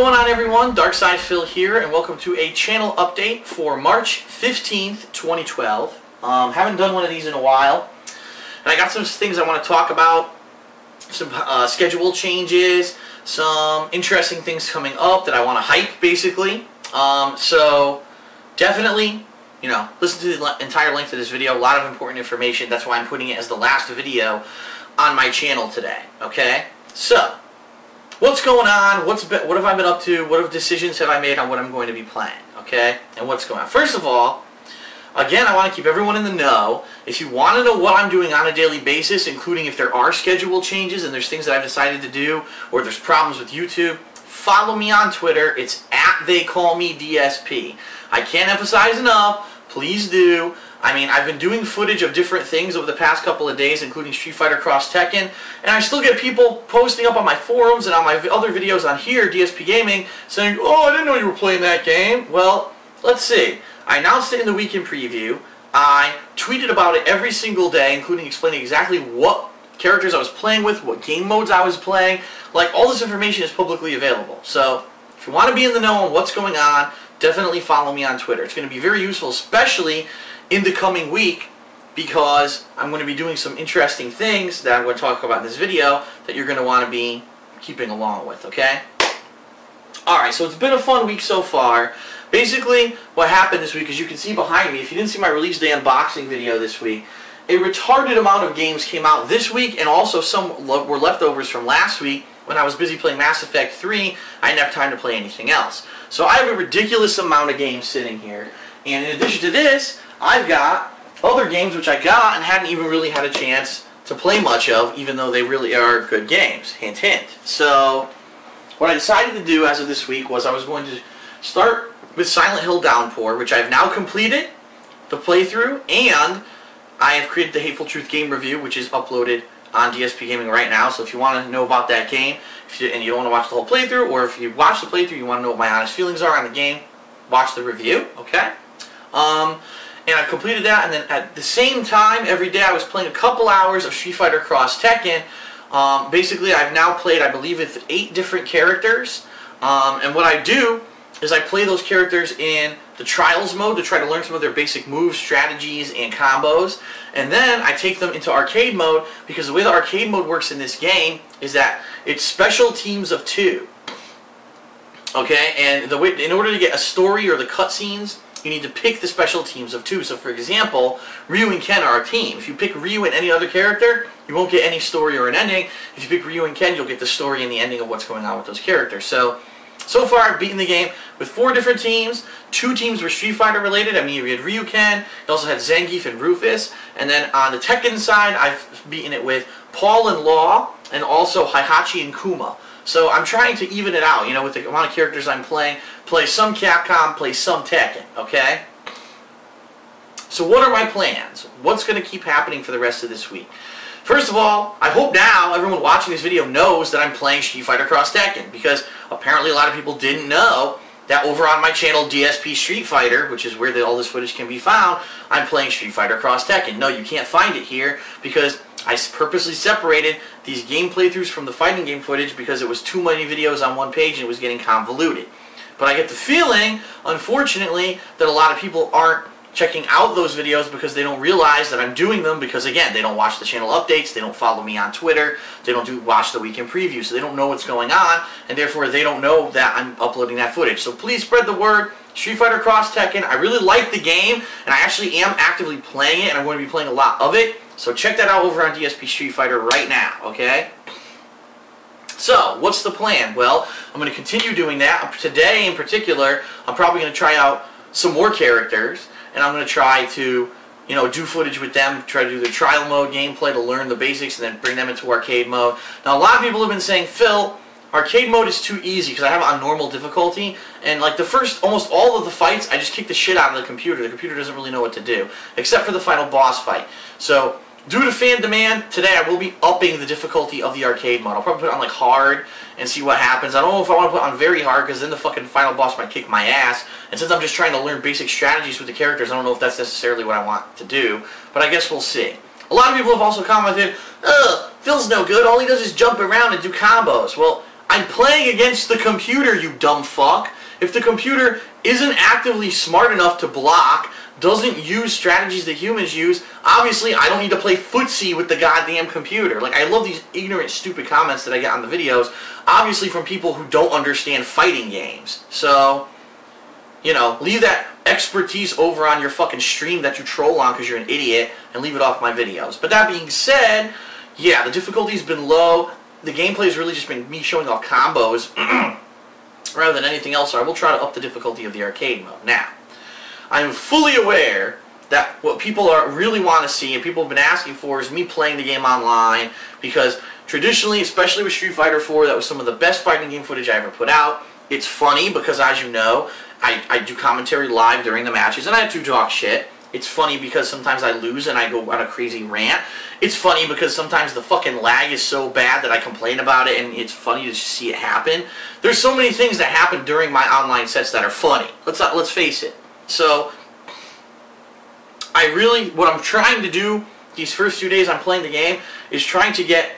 going on, everyone? Darkside Phil here, and welcome to a channel update for March 15th, 2012. Haven't done one of these in a while, and I got some things I want to talk about, some schedule changes, some interesting things coming up that I want to hype, basically. So definitely, listen to the entire length of this video. A lot of important information. That's why I'm putting it as the last video on my channel today. Okay, so what's going on? What have I been up to? What decisions have I made on what I'm going to be playing? Okay, and what's going on? First of all, again, I want to keep everyone in the know. If you want to know what I'm doing on a daily basis, including if there are schedule changes and there's things that I've decided to do, or there's problems with YouTube, follow me on Twitter. It's @TheyCallMeDSP. I can't emphasize enough. Please do. I mean, I've been doing footage of different things over the past couple of days, including Street Fighter Cross Tekken, and I still get people posting up on my forums and on my other videos on here, DSPGaming, saying, "Oh, I didn't know you were playing that game." Well, let's see. I announced it in the weekend preview. I tweeted about it every single day, including explaining exactly what characters I was playing with, what game modes I was playing. Like, all this information is publicly available. So, if you want to be in the know on what's going on, definitely follow me on Twitter. It's going to be very useful, especially in the coming week, because I'm going to be doing some interesting things that I'm going to talk about in this video that you're going to want to be keeping along with, okay? Alright, so it's been a fun week so far. Basically, what happened this week, as you can see behind me, if you didn't see my release day unboxing video this week, a retarded amount of games came out this week, and also some were leftovers from last week. When I was busy playing Mass Effect 3, I didn't have time to play anything else. So I have a ridiculous amount of games sitting here, and in addition to this, I've got other games which I got and hadn't even really had a chance to play much of, even though they really are good games. Hint, hint. So what I decided to do as of this week was I was going to start with Silent Hill Downpour, which I've now completed the playthrough, and I have created the Hateful Truth game review, which is uploaded on DSPGaming right now. So if you want to know about that game, and you don't want to watch the whole playthrough, or if you watch the playthrough, you want to know what my honest feelings are on the game, watch the review, okay? And I completed that, and then at the same time, every day I was playing a couple hours of Street Fighter Cross Tekken. Basically, I've now played, I believe it's 8 different characters, and what I do is I play those characters in the Trials mode to try to learn some of their basic moves, strategies, and combos, and then I take them into Arcade mode, because the way the Arcade mode works in this game is that it's special teams of 2. Okay, and in order to get a story or the cutscenes, you need to pick the special teams of 2. So for example, Ryu and Ken are a team. If you pick Ryu and any other character, you won't get any story or an ending. If you pick Ryu and Ken, you'll get the story and the ending of what's going on with those characters. So far I've beaten the game with 4 different teams. 2 teams were Street Fighter related. I mean, we had Ryu Ken, you also had Zangief and Rufus. And then on the Tekken side, I've beaten it with Paul and Law, and also Heihachi and Kuma. So I'm trying to even it out, with the amount of characters I'm playing. Play some Capcom, play some Tekken, okay? So what are my plans? What's going to keep happening for the rest of this week? First of all, I hope now everyone watching this video knows that I'm playing Street Fighter Cross Tekken, because apparently a lot of people didn't know that over on my channel, DSP Street Fighter, which is where all this footage can be found, I'm playing Street Fighter Cross Tekken. No, you can't find it here, because I purposely separated these game playthroughs from the fighting game footage because it was too many videos on one page and it was getting convoluted. But I get the feeling, unfortunately, that a lot of people aren't checking out those videos because they don't realize that I'm doing them, because again, they don't watch the channel updates, they don't follow me on Twitter, they don't watch the weekend preview, so they don't know what's going on, and therefore they don't know that I'm uploading that footage. So please spread the word. Street Fighter Cross Tekken, I really like the game, and I actually am actively playing it, and I'm going to be playing a lot of it, so check that out over on DSP Street Fighter right now, okay? So, what's the plan? Well, I'm going to continue doing that. Today, in particular, I'm probably going to try out some more characters, and I'm going to try to, do footage with them, try to do the trial mode gameplay to learn the basics, and then bring them into arcade mode. Now, a lot of people have been saying, Phil, arcade mode is too easy, because I have it on normal difficulty, and like almost all of the fights, I just kick the shit out of the computer. The computer doesn't really know what to do, except for the final boss fight. So, due to fan demand, today I will be upping the difficulty of the arcade mode. I'll probably put it on like hard and see what happens. I don't know if I want to put it on very hard, because then the fucking final boss might kick my ass. And since I'm just trying to learn basic strategies with the characters, I don't know if that's necessarily what I want to do. But I guess we'll see. A lot of people have also commented, "Ugh, Phil's no good. All he does is jump around and do combos." Well, I I'm playing against the computer, you dumb fuck. If the computer isn't actively smart enough to block, doesn't use strategies that humans use, obviously I don't need to play footsie with the goddamn computer. Like, I love these ignorant, stupid comments that I get on the videos, obviously from people who don't understand fighting games. So, you know, leave that expertise over on your fucking stream that you troll on because you're an idiot, and leave it off my videos. But that being said, yeah, the difficulty's been low. The gameplay has really just been me showing off combos rather than anything else, so I will try to up the difficulty of the arcade mode. Now, I am fully aware that what people really want to see and people have been asking for is me playing the game online, because traditionally, especially with Street Fighter 4, that was some of the best fighting game footage I ever put out. It's funny because, as you know, I do commentary live during the matches, and I do talk shit. It's funny because sometimes I lose and I go on a crazy rant. It's funny because sometimes the fucking lag is so bad that I complain about it, and it's funny to just see it happen. There's so many things that happen during my online sets that are funny. Let's face it. So, what I'm trying to do these first few days I'm playing the game is trying to get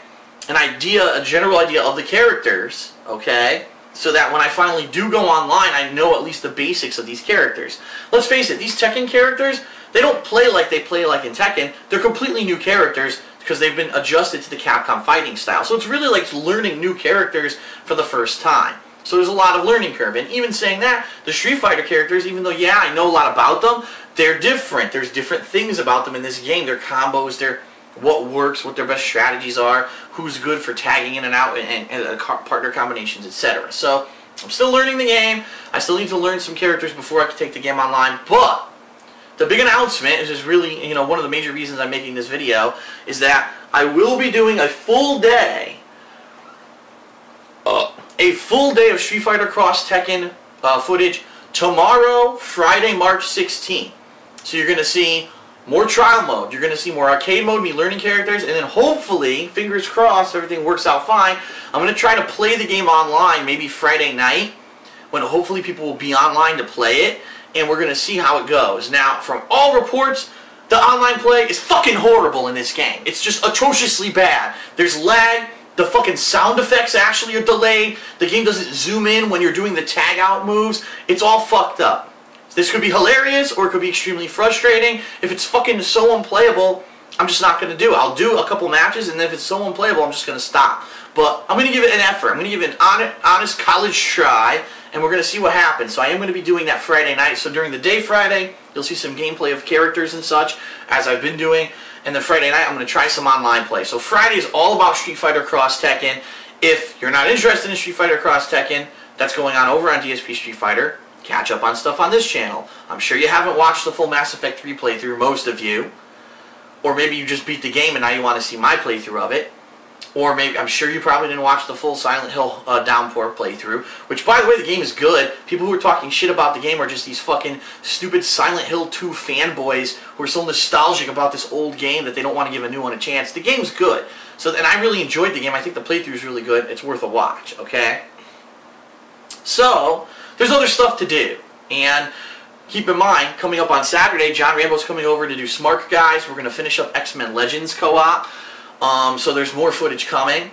a general idea of the characters, okay? So that when I finally do go online, I know at least the basics of these characters. Let's face it, these Tekken characters, they don't play like they play like in Tekken. They're completely new characters because they've been adjusted to the Capcom fighting style. So it's really like learning new characters for the first time. So there's a lot of learning curve. And even saying that, the Street Fighter characters, even though, yeah, I know a lot about them, they're different. There's different things about them in this game. Their combos, their what works, what their best strategies are, who's good for tagging in and out, and partner combinations, etc. So I'm still learning the game. I still need to learn some characters before I can take the game online. But the big announcement is really, you know, one of the major reasons I'm making this video is that I will be doing a full day of Street Fighter Cross Tekken footage tomorrow, Friday, March 16th. So you're going to see more trial mode, you're going to see more arcade mode, me learning characters, and then hopefully, fingers crossed, everything works out fine, I'm going to try to play the game online maybe Friday night, when hopefully people will be online to play it, and we're going to see how it goes. Now, from all reports, the online play is fucking horrible in this game. It's just atrociously bad. There's lag, the fucking sound effects actually are delayed, the game doesn't zoom in when you're doing the tag out moves, it's all fucked up. This could be hilarious, or it could be extremely frustrating. If it's fucking so unplayable, I'm just not going to do it. I'll do a couple matches, and then if it's so unplayable, I'm just going to stop. But I'm going to give it an effort. I'm going to give it an honest college try, and we're going to see what happens. So I am going to be doing that Friday night. So during the day Friday, you'll see some gameplay of characters and such, as I've been doing. And then Friday night, I'm going to try some online play. So Friday is all about Street Fighter Cross Tekken. If you're not interested in Street Fighter Cross Tekken, that's going on over on DSP Street Fighter. Catch up on stuff on this channel. I'm sure you haven't watched the full Mass Effect 3 playthrough, most of you. Or maybe you just beat the game and now you want to see my playthrough of it. Or maybe, I'm sure you probably didn't watch the full Silent Hill Downpour playthrough. Which, by the way, the game is good. People who are talking shit about the game are just these fucking stupid Silent Hill 2 fanboys who are so nostalgic about this old game that they don't want to give a new one a chance. The game's good. And I really enjoyed the game. I think the playthrough is really good. It's worth a watch, okay? So, there's other stuff to do, and keep in mind, coming up on Saturday, John Rambo's coming over to do Smart Guys. We're going to finish up X-Men Legends co-op, so there's more footage coming.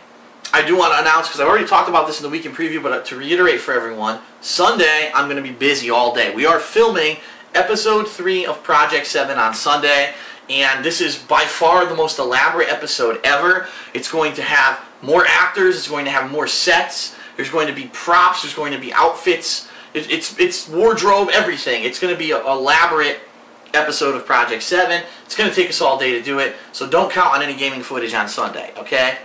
I do want to announce, because I've already talked about this in the weekend preview, but to reiterate for everyone, Sunday, I'm going to be busy all day. We are filming Episode 3 of Project 7 on Sunday, and this is by far the most elaborate episode ever. It's going to have more actors, it's going to have more sets, there's going to be props, there's going to be outfits, it's wardrobe, everything. It's going to be an elaborate episode of Project 7. It's going to take us all day to do it, so don't count on any gaming footage on Sunday, okay?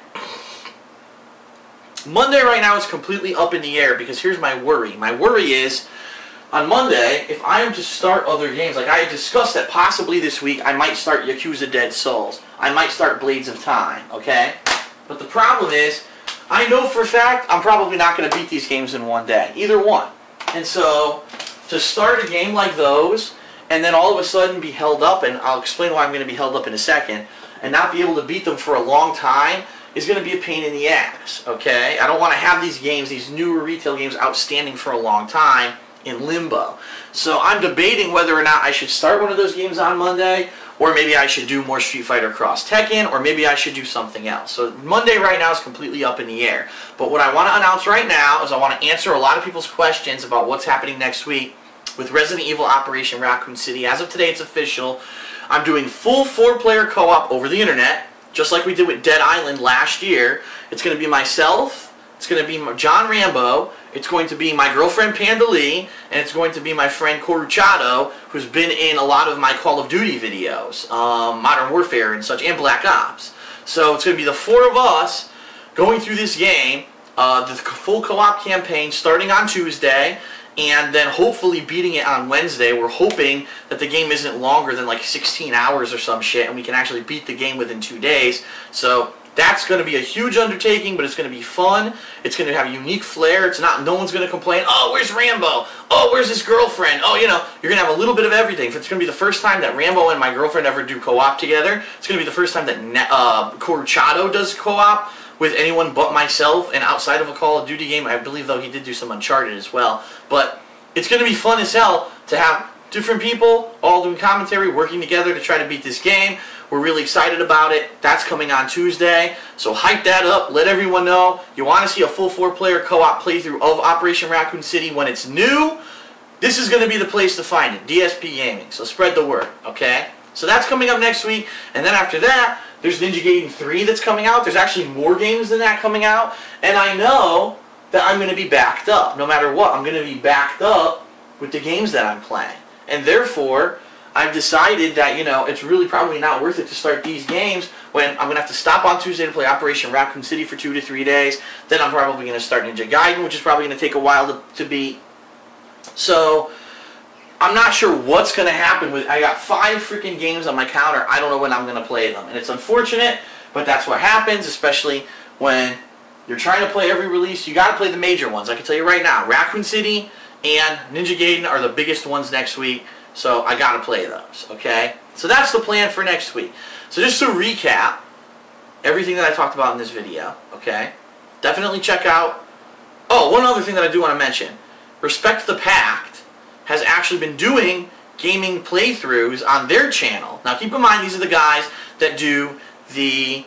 Monday right now is completely up in the air because here's my worry. My worry is, on Monday, if I am to start other games, like I had discussed that possibly this week I might start Yakuza Dead Souls. I might start Blades of Time, okay? But the problem is, I know for a fact I'm probably not going to beat these games in one day. Either one. And so, to start a game like those, and then all of a sudden be held up, and I'll explain why I'm going to be held up in a second, and not be able to beat them for a long time, is going to be a pain in the ass, okay? I don't want to have these games, these newer retail games, outstanding for a long time in limbo. So I'm debating whether or not I should start one of those games on Monday, or maybe I should do more Street Fighter Cross Tekken, or maybe I should do something else. So Monday right now is completely up in the air. But what I want to announce right now is I want to answer a lot of people's questions about what's happening next week with Resident Evil Operation Raccoon City. As of today, it's official. I'm doing full 4-player co-op over the internet, just like we did with Dead Island last year. It's going to be myself, it's going to be John Rambo, it's going to be my girlfriend Panda Lee, and it's going to be my friend Coruchado, who's been in a lot of my Call of Duty videos, Modern Warfare and such, and Black Ops. So it's going to be the 4 of us going through this game, the full co-op campaign starting on Tuesday, and then hopefully beating it on Wednesday. We're hoping that the game isn't longer than like 16 hours or some shit, and we can actually beat the game within 2 days. So that's going to be a huge undertaking, but it's going to be fun. It's going to have a unique flair. It's not, no one's going to complain, oh, where's Rambo? Oh, where's his girlfriend? Oh, you know, you're going to have a little bit of everything. It's going to be the first time that Rambo and my girlfriend ever do co-op together. It's going to be the first time that Coruchado does co-op with anyone but myself, and outside of a Call of Duty game. I believe, though, he did do some Uncharted as well. But it's going to be fun as hell to have different people all doing commentary, working together to try to beat this game. We're really excited about it. That's coming on Tuesday. So hype that up. Let everyone know you want to see a full 4-player co-op playthrough of Operation Raccoon City when it's new. This is going to be the place to find it, DSPGaming. So spread the word, okay? So that's coming up next week. And then after that, there's Ninja Gaiden 3 that's coming out. There's actually more games than that coming out. And I know that I'm going to be backed up. No matter what, I'm going to be backed up with the games that I'm playing. And therefore, I've decided that, you know, it's really probably not worth it to start these games when I'm going to have to stop on Tuesday to play Operation Raccoon City for 2 to 3 days. Then I'm probably going to start Ninja Gaiden, which is probably going to take a while to beat. So I'm not sure what's going to happen with. I got 5 freaking games on my counter. I don't know when I'm going to play them. And it's unfortunate, but that's what happens, especially when you're trying to play every release. You got to play the major ones. I can tell you right now, Raccoon City and Ninja Gaiden are the biggest ones next week. So I got to play those, okay? So that's the plan for next week. So just to recap everything that I talked about in this video, okay? Definitely check out. Oh, one other thing that I do want to mention. Respect the Pact has actually been doing gaming playthroughs on their channel. Now keep in mind, these are the guys that do the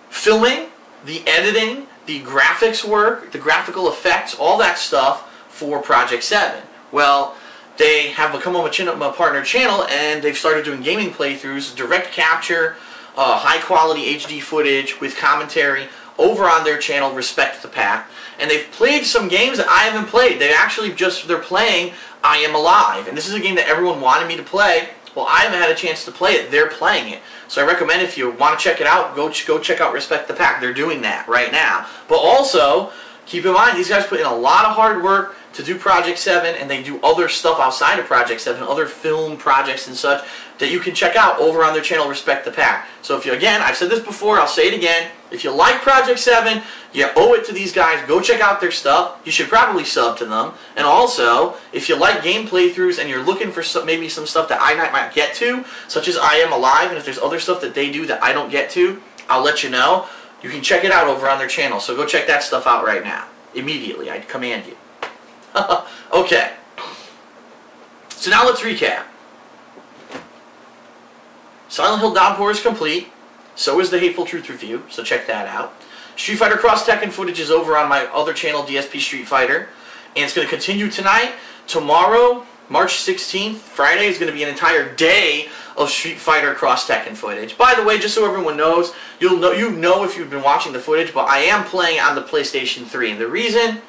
filming, the editing, the graphics work, the graphical effects, all that stuff for Project 7. Well, they have become a partner channel, and they've started doing gaming playthroughs, direct capture, high quality HD footage with commentary over on their channel, Respect the Pact. And they've played some games that I haven't played. They're playing I Am Alive. And this is a game that everyone wanted me to play. Well, I haven't had a chance to play it. They're playing it. So I recommend, if you want to check it out, go check out Respect the Pact. They're doing that right now. But also, keep in mind, these guys put in a lot of hard work to do Project 7, and they do other stuff outside of Project 7, other film projects and such, that you can check out over on their channel, Respect the Pact. So if you, again, I've said this before, I'll say it again, if you like Project 7, you owe it to these guys. Go check out their stuff. You should probably sub to them. And also, if you like game playthroughs and you're looking for maybe some stuff that I might get to, such as I Am Alive, and if there's other stuff that they do that I don't get to, I'll let you know. You can check it out over on their channel. So go check that stuff out right now. Immediately. I command you. Okay. So now let's recap. Silent Hill Downpour is complete. So is the Hateful Truth review, so check that out. Street Fighter Cross Tekken footage is over on my other channel, DSP Street Fighter. And it's going to continue tonight. Tomorrow, March 16th, Friday, is going to be an entire day of Street Fighter Cross Tekken footage. By the way, just so everyone knows, you know if you've been watching the footage, but I am playing on the PlayStation 3. And the reason,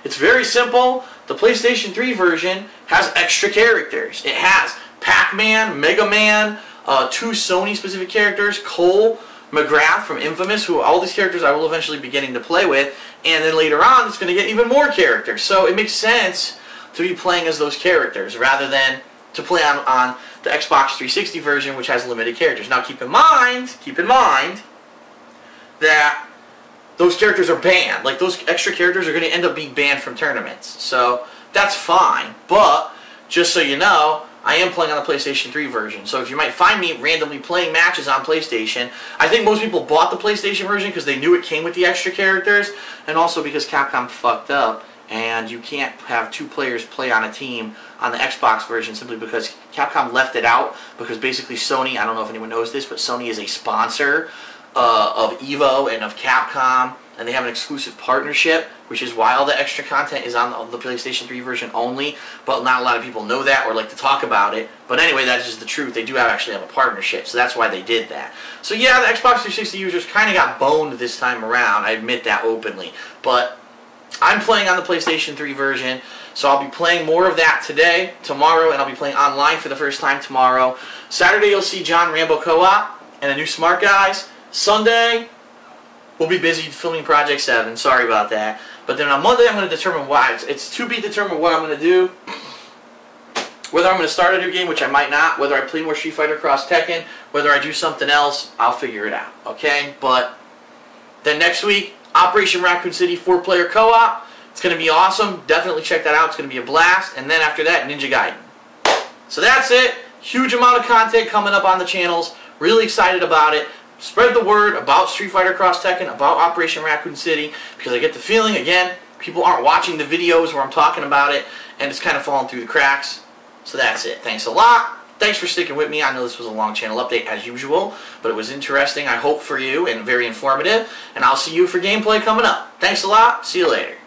it's very simple. The PlayStation 3 version has extra characters. It has Pac-Man, Mega Man, 2 Sony-specific characters, Cole, McGrath from Infamous, who all these characters I will eventually be getting to play with, and then later on it's going to get even more characters. So it makes sense to be playing as those characters rather than to play on the Xbox 360 version, which has limited characters. Now keep in mind that those characters are banned. Like, those extra characters are going to end up being banned from tournaments. So that's fine. But just so you know, I am playing on the PlayStation 3 version. So if you might find me randomly playing matches on PlayStation, I think most people bought the PlayStation version because they knew it came with the extra characters, and also because Capcom fucked up and you can't have 2 players play on a team on the Xbox version simply because Capcom left it out, because basically Sony, I don't know if anyone knows this, but Sony is a sponsor of EVO and of Capcom, and they have an exclusive partnership, which is why all the extra content is on the PlayStation 3 version only, but not a lot of people know that or like to talk about it. But anyway, that's just the truth. They do actually have a partnership, so that's why they did that. So yeah, the Xbox 360 users kind of got boned this time around, I admit that openly, but I'm playing on the PlayStation 3 version, so I'll be playing more of that today, tomorrow, and I'll be playing online for the first time tomorrow. Saturday you'll see John Rambo Co-op and the new Smart Guys. Sunday, we'll be busy filming Project 7. Sorry about that. But then on Monday, I'm going to determine why. It's to be determined what I'm going to do. Whether I'm going to start a new game, which I might not. Whether I play more Street Fighter Cross Tekken. Whether I do something else, I'll figure it out. Okay? But then next week, Operation Raccoon City 4-player co-op. It's going to be awesome. Definitely check that out. It's going to be a blast. And then after that, Ninja Gaiden. So that's it. Huge amount of content coming up on the channels. Really excited about it. Spread the word about Street Fighter Cross Tekken, about Operation Raccoon City, because I get the feeling, again, people aren't watching the videos where I'm talking about it, and it's kind of falling through the cracks. So that's it. Thanks a lot. Thanks for sticking with me. I know this was a long channel update as usual, but it was interesting, I hope, for you, and very informative. And I'll see you for gameplay coming up. Thanks a lot. See you later.